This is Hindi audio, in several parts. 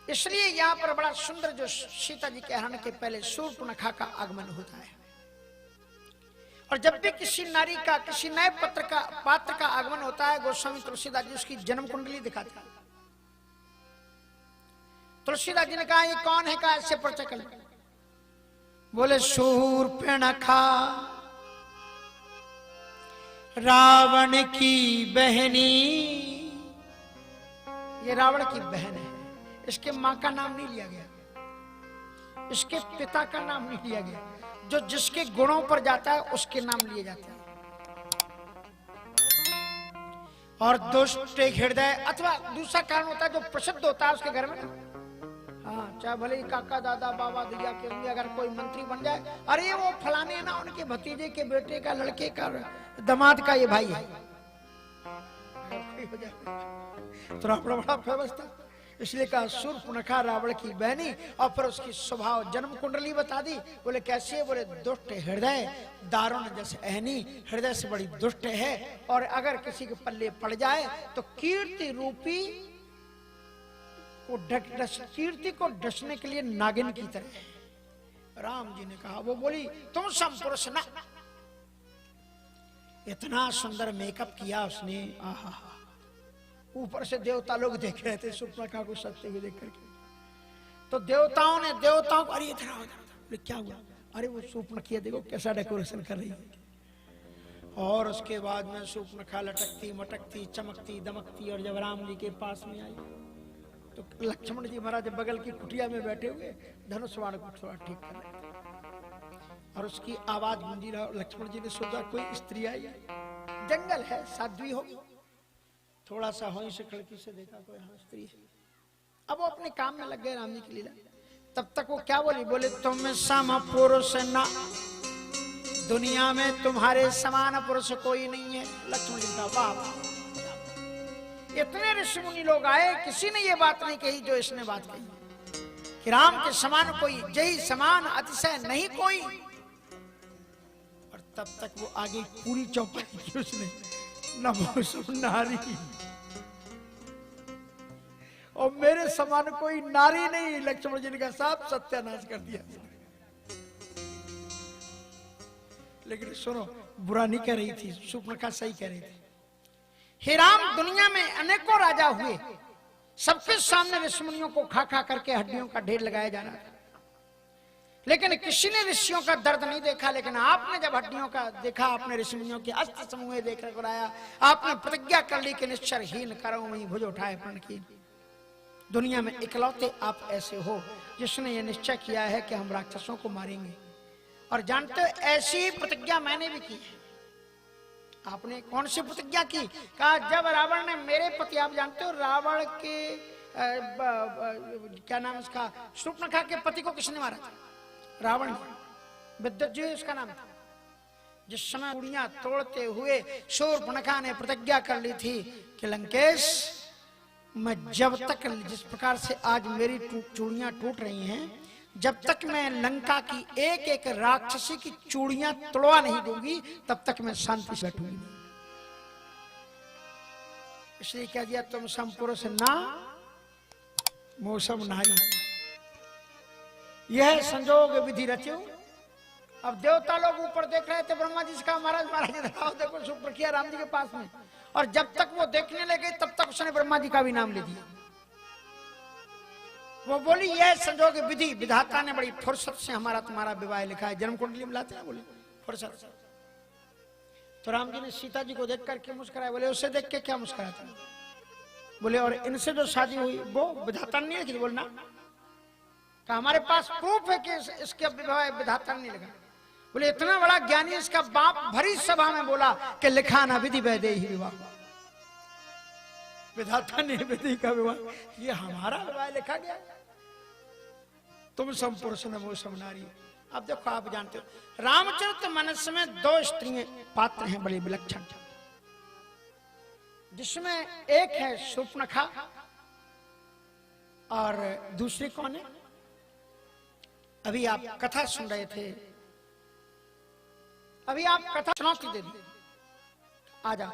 इसलिए यहाँ पर बड़ा सुंदर जो सीता जी के हरण के पहले शूर्पणखा का आगमन होता है। और जब भी किसी नारी का, किसी नए पात्र का आगमन होता है, गोस्वामी तुलसीदास जी उसकी जन्म कुंडली दिखाते हैं। तुलसीदास जी ने कहा ये कौन है, कहा ऐसे परिचय कर। बोले शूर्पणखा रावण की बहनी, ये रावण की बहन है। इसके मां का नाम नहीं लिया गया, इसके पिता का नाम नहीं लिया गया। जो जिसके गुणों पर जाता है उसके नाम लिए जाते हैं। और दुष्ट हृदय, अथवा दूसरा कारण होता है जो प्रसिद्ध होता है उसके घर में। हाँ, चाहे भले ही काका दादा बाबा दिया के होंगे, अगर कोई मंत्री बन जाए, अरे वो फलाने ना उनके भतीजे के बेटे का, लड़के का, दामाद का ये भाई है, तो रावण बड़ा फेमस था। इसलिए कहा शूर्पणखा रावण की बहनी। और फिर उसकी स्वभाव जन्म कुंडली बता दी। बोले कैसी है? बोले दुष्ट हृदय, दारुण जैसे अहनी, हृदय से बड़ी दुष्ट है। और अगर किसी के पल्ले पड़ जाए तो कीर्ति रूपी को कीर्ति को डसने के लिए नागिन की तरह। राम जी ने कहा, वो बोली तुम संपुरुष ना। इतना सुंदर मेकअप किया उसने, आहा। ऊपर से देवता लोग देख रहे थे शूर्पणखा को सत्य हुए देख करके। तो देवताओं को, अरे इधर आओ, क्या हुआ? अरे वो शूर्पणखा देखो कैसा डेकोरेशन कर रही है। और उसके बाद में शूर्पणखा लटकती मटकती चमकती दमकती, और जब राम जी के पास में आई तो लक्ष्मण जी महाराज बगल की कुटिया में बैठे हुए धनुष बाण को थोड़ा ठीक कर रहे थे। और उसकी आवाज गूंजी रहा। लक्ष्मण जी ने सोचा कोई स्त्री आई, जंगल है, साध्वी होगी। थोड़ा सा वहीं से खिड़की से देखा कोई हाँ स्त्री है। अब वो अपने काम में लग गए राम जी की लीला। तब तक वो क्या बोली? बोले तुम सम पुरुष ना, दुनिया में तुम्हारे समान पुरुष कोई नहीं है। लक्ष्मण जी का वाह। इतने ऋषि मुनि लोग आए, किसी ने ये बात नहीं कही जो इसने बात कही कि राम के समान कोई, जही समान अतिशय नहीं कोई। और तब तक वो आगे पूरी चौपाई की उसने, नमो सब नारी, और मेरे समान कोई नारी नहीं। लक्ष्मण जी ने कहा सब सत्यानाश कर दिया। लेकिन सुनो, बुरा नहीं कह रही थी, शूर्पणखा सही कह रही थी। हे राम, दुनिया में अनेकों राजा हुए, सबके सामने ऋषिमुनियों को खा खा करके हड्डियों का ढेर लगाया जा रहा था, लेकिन किसी ने ऋषियों का दर्द नहीं देखा। लेकिन आपने जब हड्डियों का देखा, आपने ऋषिमुनियों के अस्त्र समूह देखने को आया, आपने प्रतिज्ञा कर ली कि निश्चरहीन करो वहीं भुज उठाए प्रण की। दुनिया में इकलौते आप ऐसे हो जिसने ये निश्चय किया है कि हम राक्षसों को मारेंगे। और जानते हो, ऐसी ही प्रतिज्ञा मैंने भी की है। आपने कौन सी प्रतिज्ञा की? कहा जब रावण ने मेरे पति, आप जानते हो रावण के क्या नाम इसका, शूर्पणखा के पति को किसने मारा था? रावण। विद्युत उसका नाम था। जिस समय चूड़ियां तोड़ते हुए शूर्पणखा ने प्रतिज्ञा कर ली थी कि लंकेश, मैं जब तक, जिस प्रकार से आज मेरी चूड़ियां टूट रही हैं, जब तक मैं लंका की एक एक राक्षसी की चूड़ियां तोड़वा नहीं दूंगी, तब तक मैं शांति से बैठूंगी। इसलिए क्या दिया? तुम संपुरुष ना, मौसम नारी, यह संजोग विधि रचो। अब देवता लोग ऊपर देख रहे थे, ब्रह्मा जी से कहा महाराज देखो शूर्पणखा राम जी के पास में। और जब तक वो देखने लगे तब तक उसने ब्रह्मा जी का भी नाम ले दिया। वो बोली यह संजोग विधि, विधाता ने बड़ी फुर्सत से हमारा तुम्हारा विवाह लिखा है। जन्म कुंडली में लाते ना, बोले फुर्सत से। तो राम जी ने सीता जी को देख करके मुस्कुराया। बोले उससे देख के क्या मुस्कुराता? बोले और इनसे जो शादी हुई वो विधाता ने नहीं लिखी? बोलना का हमारे पास प्रूफ है कि इसके विवाह विधाता ने लगा। बोले इतना बड़ा ज्ञानी, इसका बाप भरी सभा में बोला कि लिखा ना विधि वैदेही विवाह, विधाता ने विधि का विवाह, ये हमारा विवाह लिखा गया। तुम संपुरुष नमो सम नारी। अब देखो, आप जानते हो रामचरितमानस में दो स्त्रियां पात्र हैं बड़े विलक्षण, जिसमें एक है शूर्पणखा और दूसरी कौन है? अभी आप कथा सुन रहे थे, अभी आप कथा चुनौती दे दी, आ जाओ।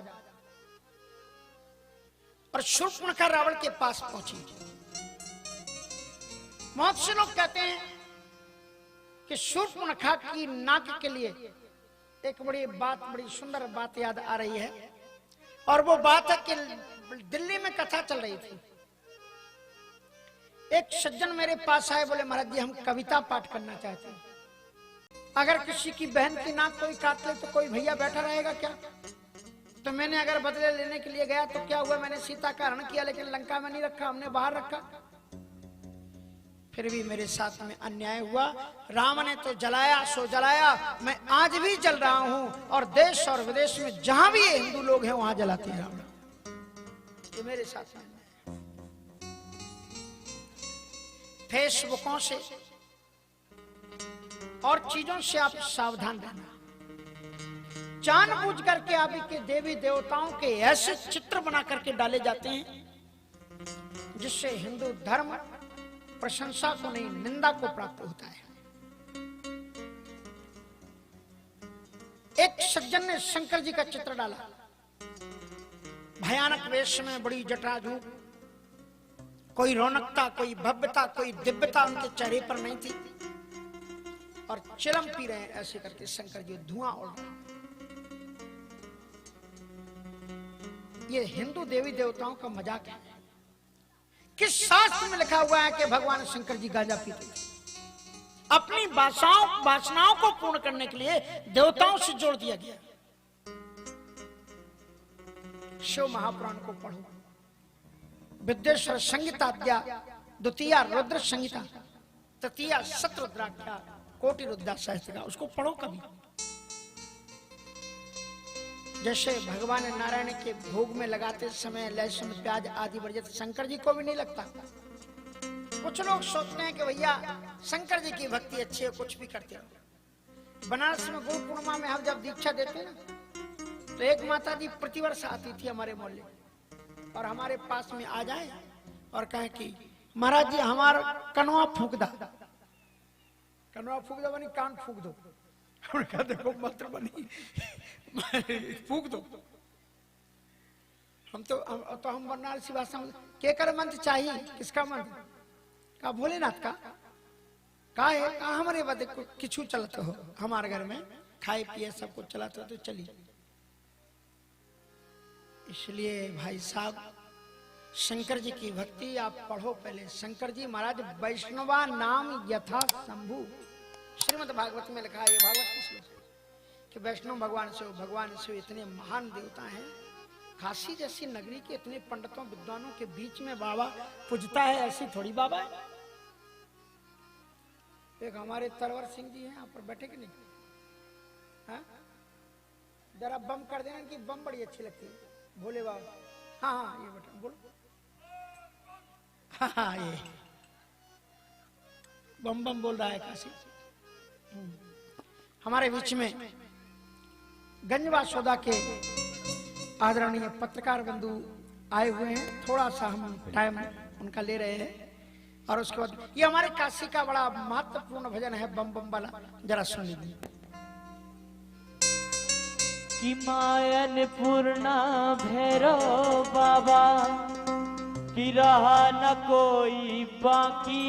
और शूर्पणखा रावण के पास पहुंची बहुत से लोग कहते हैं कि शूर्पणखा की नाक के लिए एक बड़ी सुंदर बात याद आ रही है, और वो बात है कि दिल्ली में कथा चल रही थी। एक सज्जन मेरे पास आए, बोले महाराज जी हम कविता पाठ करना चाहते हैं, अगर किसी की बहन की नाक कोई काट ले तो कोई भैया बैठा रहेगा क्या? तो मैंने अगर बदले लेने के लिए गया तो क्या हुआ, मैंने सीता का हरण किया लेकिन लंका में नहीं रखा, हमने बाहर रखा। फिर भी मेरे साथ में अन्याय हुआ। राम ने तो जलाया सो जलाया, मैं आज भी जल रहा हूं, और देश और विदेश में जहां भी ये हिंदू लोग हैं वहां जलाते हैं राम। ये मेरे साथ में फेसबुकों से और चीजों से आप सावधान रहना। जानबूझ करके आप के देवी देवताओं के ऐसे चित्र बना करके डाले जाते हैं जिससे हिंदू धर्म प्रशंसा को नहीं निंदा को प्राप्त होता है। एक सज्जन ने शंकर जी का चित्र डाला, भयानक वेश में, बड़ी जटाजू, कोई रौनकता, कोई भव्यता, कोई दिव्यता उनके चेहरे पर नहीं थी, और चिलम पी रहे हैं ऐसे करके शंकर जी, धुआं उड़ रहा। ये हिंदू देवी देवताओं का मजाक है। किस शास्त्र में लिखा हुआ है कि भगवान शंकर जी गांजा पीते थे? अपनी वासनाओं को पूर्ण करने के लिए देवताओं से जोड़ दिया गया। शिव महापुराण को पढ़ो, विद्येश्वर संहिता, द्वितीय रुद्र संहिता, तृतीय शतरुद्राख्या, कोटि रुद्रा सहस्त्र, उसको पढ़ो कभी। जैसे भगवान नारायण के भोग में लगाते समय लहसुन प्याज आदि वर्जित, शंकर जी को भी नहीं लगता। कुछ लोग सोचते हैं कि भैया शंकर जी की भक्ति अच्छी है, कुछ भी करते रहो। बनारस में गुरु पूर्णिमा में हम जब दीक्षा देते ना, तो एक माता जी प्रतिवर्ष आती थी हमारे मोहल्ले, और हमारे पास में आ जाए और कहे कि महाराज जी हमारा कनवा फूक दो। कनवा फूक दो बनी कान फूक दो। हमने कहा देखो मंत्र बनी फूक दो। हम बनारसी भाषा में क्या कर मंत्र चाहिए, किसका मंत्र? कहा भोलेनाथ का है। कहा हमारे बात किचू चलते हो, हमारे घर में खाए पिए सब कुछ चलाते हो तो चलिए। इसलिए भाई साहब शंकर जी की भक्ति आप पढ़ो पहले। शंकर जी महाराज वैष्णवा नाम यथा शंभु, श्रीमद् भागवत में लिखा है, ये भागवत की श्लोक कि वैष्णव भगवान से इतने महान देवता हैं। काशी जैसी नगरी के इतने पंडितों विद्वानों के बीच में बाबा पूजता है, ऐसी थोड़ी बाबा है। एक हमारे तरवर सिंह जी हैं यहाँ पर बैठे कि नहीं? हाँ? जरा बम कर देना कि बम बड़ी अच्छी लगती है भोले बाबा। हाँ ये बेटा बोलो। हाँ ये बम बम बोल रहा है काशी। हमारे बीच में गंजवा सौदा के आदरणीय पत्रकार बंधु आए हुए हैं, थोड़ा सा हम टाइम उनका ले रहे हैं, और उसके बाद ये हमारे काशी का बड़ा महत्वपूर्ण भजन है बम बम वाला, जरा सुन लीजिए। कि मायन पूर्णा भैरव बाबा कि रहा न कोई बाकी,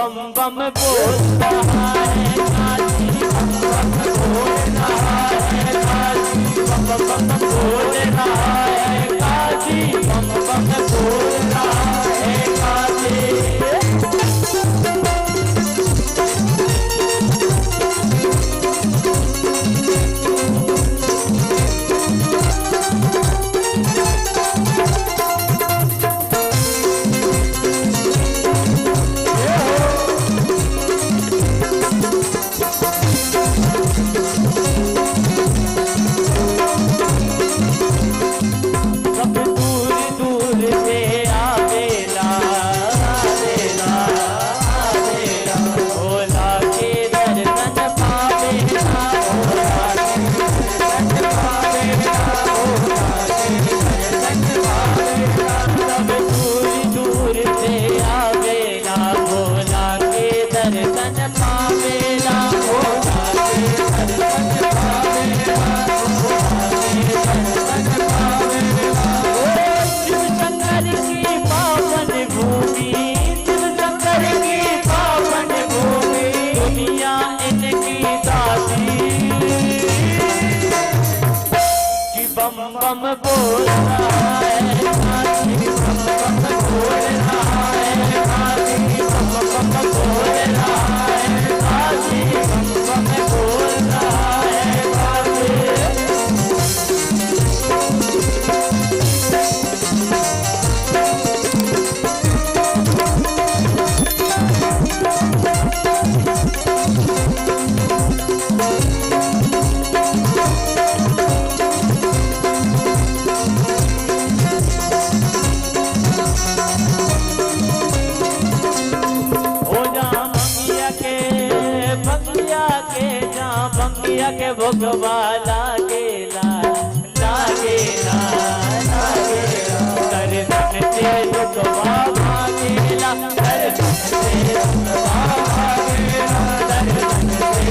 बम बम बोल रहा है काशी बम बम बोल रहा है काशी बम बम बोल रहा है काशी बम बम बोल रहा है काशी। बम बोल रहा है काशी बम बम बोल रहा है काशी बम बम बोल रहा है काशी बम बम बोल रहा है काशी। बंगिया के भोगवा लागेला लागेला लागेला दर्शन से दुखवा भागेला दर्शन से दुखवा भागेला दर्शन से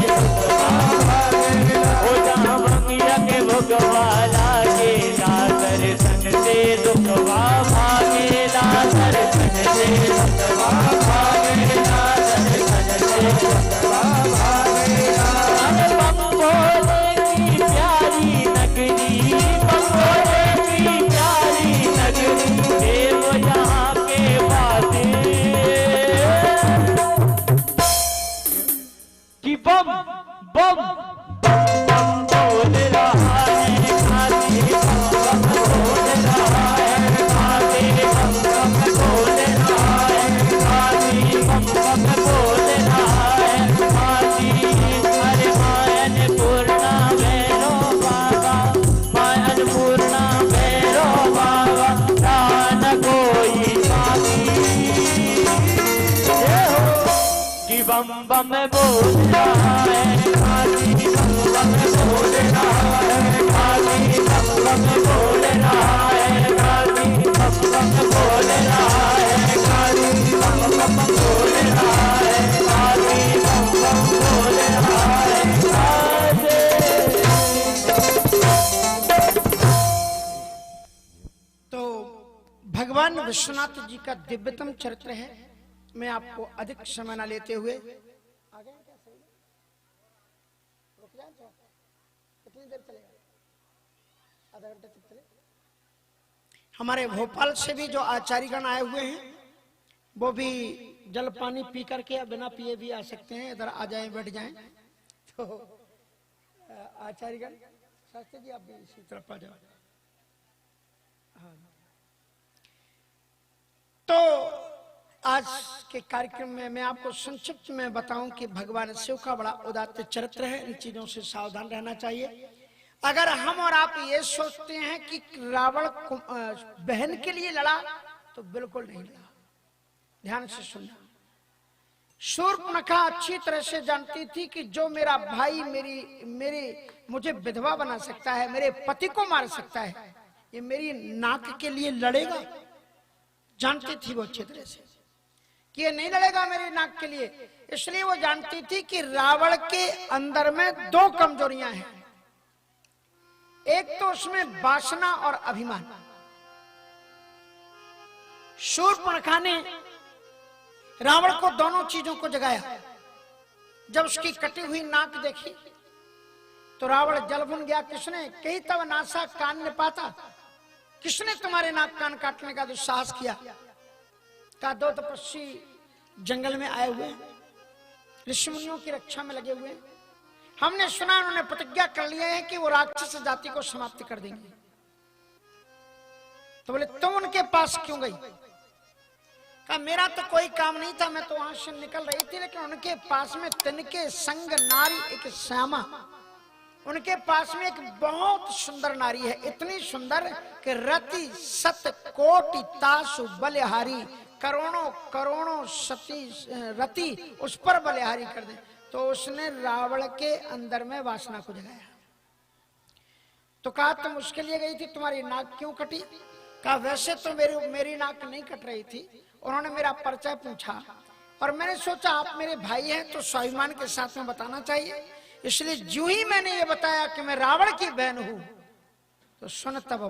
दुखवा भागेला ओ जहाँ बंगिया के भोगवा लागेला दर्शन से दुखवा भागेला दर्शन से दुखवा भागेला बम भोले की प्यारी नगरी बम भोले की प्यारी नगरी देव यहाँ के वादे कि बम बम बम बोल रहा है काशी बम बोल रहा है काशी बम बोल रहा है काशी बम बोल रहा है काशी। अरे मायन पूर्णा भैरो बाबा मायन पूर्णा भैरो बाबा प्राण कोई बाकी कि बम बम बोल रहा है काशी बम बम बोल रहा है काशी बम बम बोल रहा है काशी बम बम बोल रहा है काशी बम बम बोल रहा है काशी बम बम बोल रहा है काशी। तो भगवान विश्वनाथ जी का दिव्यतम चरित्र है। मैं आपको अधिक समय न लेते हुए आगे क्या सही रुक जाए तो कितनी देर चलेगा? आधा घंटा तक चले। हमारे भोपाल से भी जो आचार्यगण आए हुए हैं वो भी जल पानी पी करके या बिना पिए भी आ सकते हैं, इधर आ जाएं बैठ जाएं। तो आचार्यगण शास्त्री जी आप भी इसी तरफ आ जाओ। हाँ। तो आज के कार्यक्रम में मैं आपको संक्षिप्त में बताऊं कि भगवान शिव का बड़ा उदात्त चरित्र है। इन चीजों से सावधान रहना चाहिए। अगर हम और आप ये सोचते हैं कि रावण बहन के लिए लड़ा तो बिल्कुल नहीं लड़ा। ध्यान से सुनना। शूर्पणखा अच्छी तरह से जानती थी कि जो मेरा भाई मुझे विधवा बना सकता है, मेरे पति को मार सकता है, ये मेरी नाक के लिए लड़ेगा। जानती थी वो अच्छी तरह से कि ये नहीं लड़ेगा मेरी नाक के लिए। इसलिए वो जानती थी कि रावण के अंदर में दो कमजोरियां हैं। एक तो उसमें वासना और अभिमान। शूर्पणखा ने रावण को दोनों चीजों को जगाया। जब उसकी कटी हुई नाक देखी तो रावण जल भुन गया। किसने? कही तब नासा कान ने पाता, किसने तुम्हारे नाक कान काटने का दुस्साहस किया? का दो तपस्वी जंगल में आए हुए, ऋषि मुनियों की रक्षा में लगे हुए। हमने सुना उन्होंने प्रतिज्ञा कर लिया है कि वो राक्षस जाति को समाप्त कर देंगे। तो बोले तुम उनके पास क्यों गई? कहा मेरा तो कोई काम नहीं था, मैं तो वहां से निकल रही थी, लेकिन उनके पास में तिनके संग नारी एक श्यामा, उनके पास में एक बहुत सुंदर नारी है, इतनी सुंदर कि रति सत कोटि तासु बलिहारी, करोड़ों करोड़ों सती रति उस पर बलिहारी कर दे। तो उसने रावण के अंदर में वासना को जगाया। तो कहा तुम उसके लिए गई थी, तुम्हारी नाक क्यों कटी? कहा वैसे तो मेरी नाक नहीं कट रही थी, उन्होंने मेरा परिचय पूछा और मैंने सोचा आप मेरे भाई हैं तो स्वाभिमान के साथ में बताना चाहिए, इसलिए जो ही मैंने ये बताया कि मैं रावण की बहन हूं तो सुन तब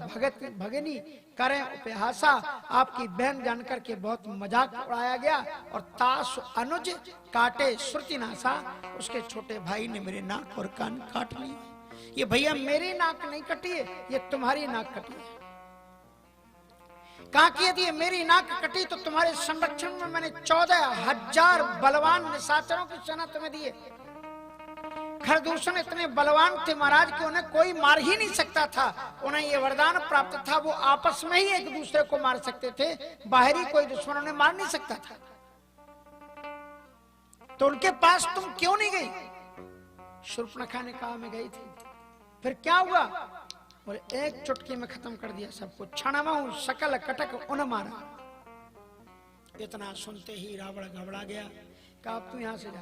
भगनी करें उपहासा, आपकी बहन जानकर के बहुत मजाक उड़ाया गया और तास अनुज काटे श्रुति नासा, उसके छोटे भाई ने मेरे नाक और कान काट लिए। ये भैया मेरी नाक नहीं कटी है, ये तुम्हारी नाक कटी है। कहा कि यदि मेरी नाक कटी तो तुम्हारे संरक्षण में मैंने 14,000 बलवान निशाचरों की सेना तुम्हें दी है। खरदूषण इतने बलवान थे महाराज कि उन्हें कोई मार ही नहीं सकता था, उन्हें ये वरदान प्राप्त था वो आपस में ही एक दूसरे को मार सकते थे, बाहरी कोई दुश्मन उन्हें मार नहीं सकता था। तो उनके पास तुम क्यों नहीं गई? शूर्पणखा ने कहा मैं गई थी। फिर क्या हुआ? और एक चुटकी में खत्म कर दिया सबको, क्षणमहु सकल कटक उन मारा। इतना सुनते ही रावण घबरा गया। कहा अब तू यहां से जा।